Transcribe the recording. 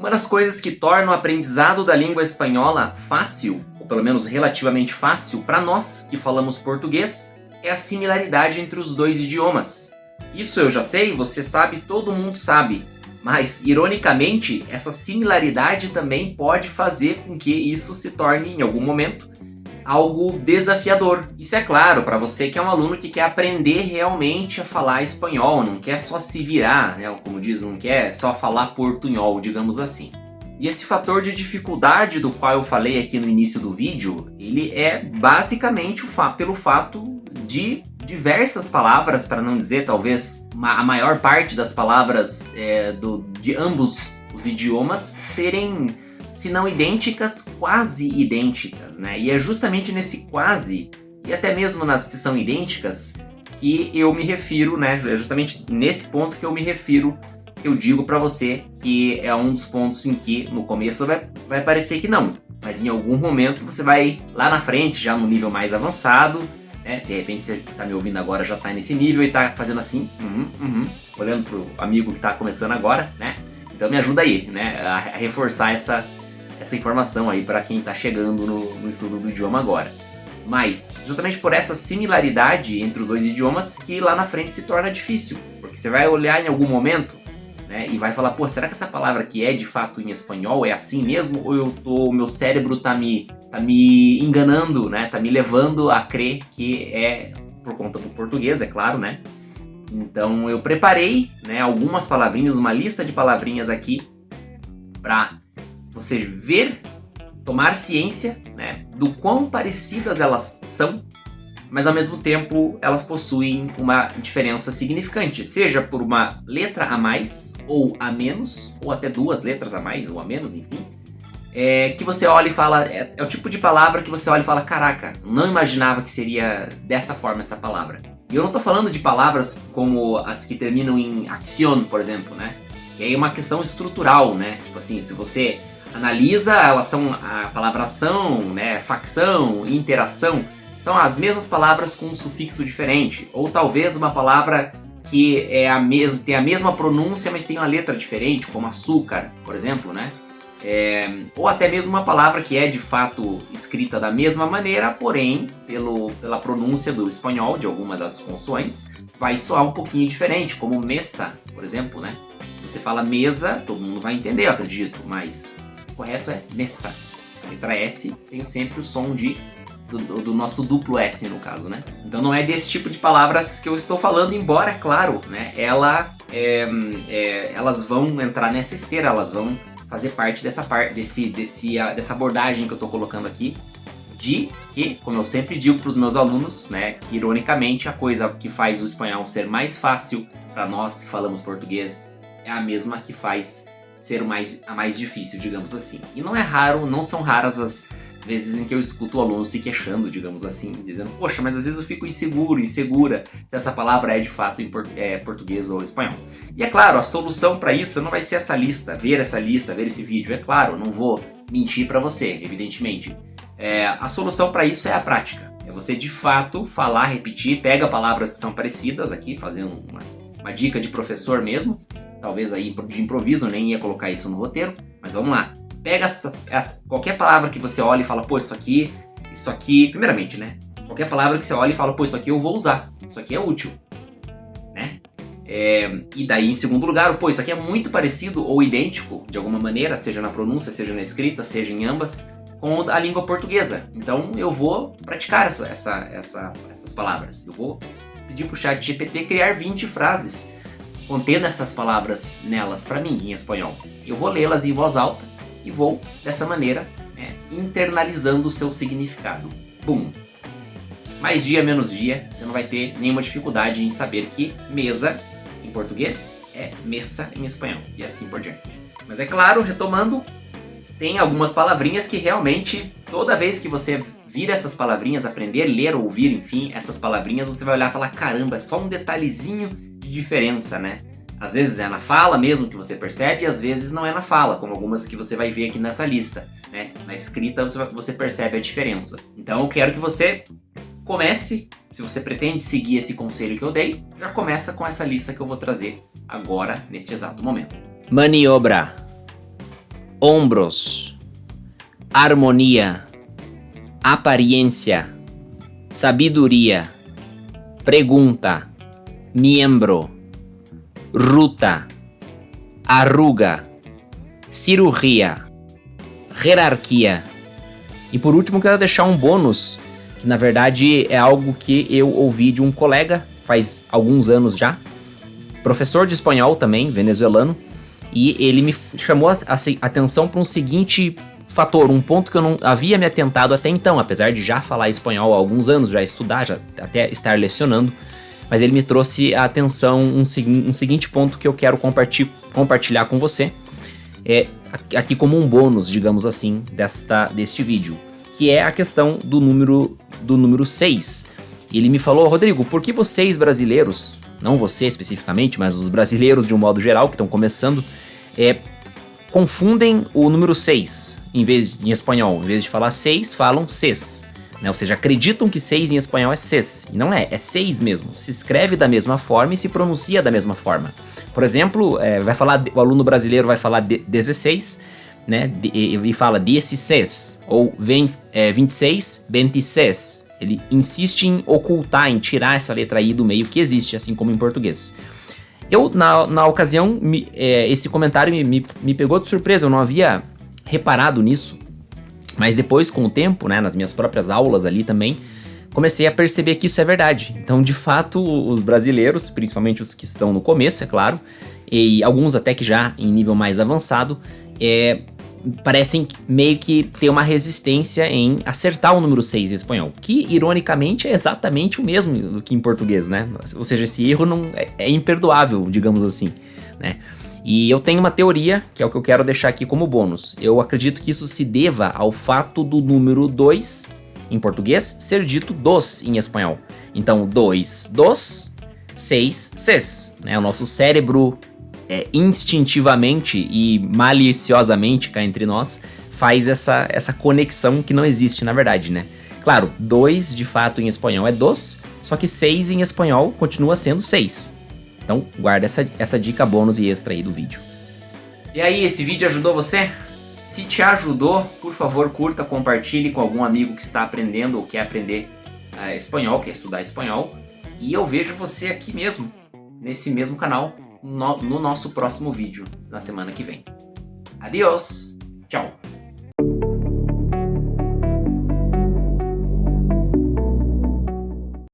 Uma das coisas que torna o aprendizado da língua espanhola fácil, ou pelo menos relativamente fácil, para nós que falamos português, é a similaridade entre os dois idiomas. Isso eu já sei, você sabe, todo mundo sabe. Mas, ironicamente, essa similaridade também pode fazer com que isso se torne, em algum momento, algo desafiador. Isso é claro para você que é um aluno que quer aprender realmente a falar espanhol, não quer só se virar, né? Como diz, não quer só falar portunhol, digamos assim. E esse fator de dificuldade do qual eu falei aqui no início do vídeo, ele é basicamente pelo fato de diversas palavras, para não dizer talvez a maior parte das palavras de ambos os idiomas serem, se não idênticas, quase idênticas, né? E é justamente nesse quase, e até mesmo nas que são idênticas, que eu me refiro, né? É justamente nesse ponto que eu me refiro, eu digo para você que é um dos pontos em que no começo vai parecer que não, mas em algum momento você vai lá na frente, já no nível mais avançado, né? De repente você tá me ouvindo agora, já tá nesse nível e tá fazendo assim, olhando pro amigo que tá começando agora, né? Então me ajuda aí, né? A reforçar essa informação aí para quem tá chegando no estudo do idioma agora. Mas, justamente por essa similaridade entre os dois idiomas, que lá na frente se torna difícil, porque você vai olhar em algum momento, né, e vai falar, pô, será que essa palavra aqui é de fato em espanhol? É assim mesmo? Ou o meu cérebro tá me enganando, né? Tá me levando a crer que é por conta do português, é claro, né? Então eu preparei, né, algumas palavrinhas, uma lista de palavrinhas aqui para você ver, tomar ciência, né, do quão parecidas elas são, mas ao mesmo tempo elas possuem uma diferença significante, seja por uma letra a mais ou a menos, ou até duas letras a mais ou a menos, enfim, que você olha e fala, é o tipo de palavra que você olha e fala, caraca, não imaginava que seria dessa forma essa palavra. E eu não estou falando de palavras como as que terminam em acción, por exemplo, né, que é uma questão estrutural, né, tipo assim, se você analisa, elas são a palavra ação, né, facção, interação, são as mesmas palavras com um sufixo diferente, ou talvez uma palavra que tem a mesma pronúncia, mas tem uma letra diferente, como açúcar, por exemplo, né? Ou até mesmo uma palavra que é de fato escrita da mesma maneira, porém, pela pronúncia do espanhol, de alguma das consoantes, vai soar um pouquinho diferente, como mesa, por exemplo, né? Se você fala mesa, todo mundo vai entender, eu acredito, mas o correto é mesa. A letra S tem sempre o som do nosso duplo S, no caso, né? Então não é desse tipo de palavras que eu estou falando, embora, claro, né, elas vão entrar nessa esteira, elas vão fazer parte dessa abordagem que eu estou colocando aqui, de que, como eu sempre digo para os meus alunos, né, que ironicamente a coisa que faz o espanhol ser mais fácil para nós que falamos português é a mesma que faz ser a mais difícil, digamos assim. E não é raro, não são raras as vezes em que eu escuto o aluno se queixando, digamos assim, dizendo, poxa, mas às vezes eu fico insegura se essa palavra é de fato em português ou espanhol. E é claro, a solução para isso não vai ser ver esse vídeo, é claro, eu não vou mentir para você, evidentemente. A solução para isso é a prática, é você de fato falar, repetir, pega palavras que são parecidas aqui, fazendo uma dica de professor mesmo, talvez aí de improviso, eu nem ia colocar isso no roteiro, mas vamos lá. Pega qualquer palavra que você olha e fala, pô, isso aqui, primeiramente, né? Qualquer palavra que você olha e fala, pô, isso aqui eu vou usar, isso aqui é útil, né? E daí, em segundo lugar, pô, isso aqui é muito parecido ou idêntico, de alguma maneira, seja na pronúncia, seja na escrita, seja em ambas, com a língua portuguesa. Então, eu vou praticar essas palavras. Eu vou pedir pro ChatGPT criar 20 frases contendo essas palavras nelas para mim, em espanhol. Eu vou lê-las em voz alta, e vou, dessa maneira, internalizando o seu significado. Bum! Mais dia, menos dia, você não vai ter nenhuma dificuldade em saber que mesa, em português, é mesa em espanhol, e assim por diante. Mas é claro, retomando, tem algumas palavrinhas que realmente, toda vez que você vir essas palavrinhas, aprender, ler, ouvir, enfim, essas palavrinhas, você vai olhar e falar, caramba, é só um detalhezinho de diferença, né? Às vezes é na fala mesmo que você percebe, e às vezes não é na fala, como algumas que você vai ver aqui nessa lista, né? Na escrita você percebe a diferença. Então eu quero que você comece, se você pretende seguir esse conselho que eu dei, já começa com essa lista que eu vou trazer agora, neste exato momento. Maniobra. Hombros, armonía, apariencia, sabiduría, pregunta, miembro, ruta, arruga, cirurgia, jerarquia. E por último, quero deixar um bônus, que na verdade é algo que eu ouvi de um colega faz alguns anos já, professor de espanhol também, venezuelano, e ele me chamou a atenção para um seguinte fator, um ponto que eu não havia me atentado até então, apesar de já falar espanhol há alguns anos, já estudar, já até estar lecionando, mas ele me trouxe a atenção um seguinte ponto que eu quero compartilhar com você, aqui como um bônus, digamos assim, deste vídeo, que é a questão do número 6. Ele me falou: Rodrigo, por que vocês brasileiros, não você especificamente, mas os brasileiros de um modo geral que estão começando, confundem o número 6 em espanhol? Em vez de falar 6, falam ses, né? Ou seja, acreditam que 6 em espanhol é ses. E não é 6 mesmo. Se escreve da mesma forma e se pronuncia da mesma forma. Por exemplo, o aluno brasileiro vai falar 16, né? E fala 16, ou 26, 26. Ele insiste em ocultar, em tirar essa letra I do meio que existe, assim como em português. Eu, na ocasião, esse comentário me pegou de surpresa, eu não havia reparado nisso. Mas depois, com o tempo, né, nas minhas próprias aulas ali também, comecei a perceber que isso é verdade. Então, de fato, os brasileiros, principalmente os que estão no começo, é claro, e alguns até que já em nível mais avançado, parecem meio que ter uma resistência em acertar o número 6 em espanhol, que ironicamente é exatamente o mesmo do que em português, né? Ou seja, esse erro não é imperdoável, digamos assim, né? E eu tenho uma teoria, que é o que eu quero deixar aqui como bônus. Eu acredito que isso se deva ao fato do número 2 em português ser dito dos em espanhol. Então, 2, dos, 6, ses, né? O nosso cérebro instintivamente e maliciosamente cá entre nós faz essa conexão que não existe na verdade, né? Claro, 2 de fato em espanhol é dos, só que 6 em espanhol continua sendo 6. Então guarda essa dica bônus e extra aí do vídeo. E aí, esse vídeo ajudou você? Se te ajudou, por favor, curta, compartilhe com algum amigo que está aprendendo ou quer aprender espanhol, quer estudar espanhol. E eu vejo você aqui mesmo, nesse mesmo canal, no nosso próximo vídeo, na semana que vem. Adiós! Tchau!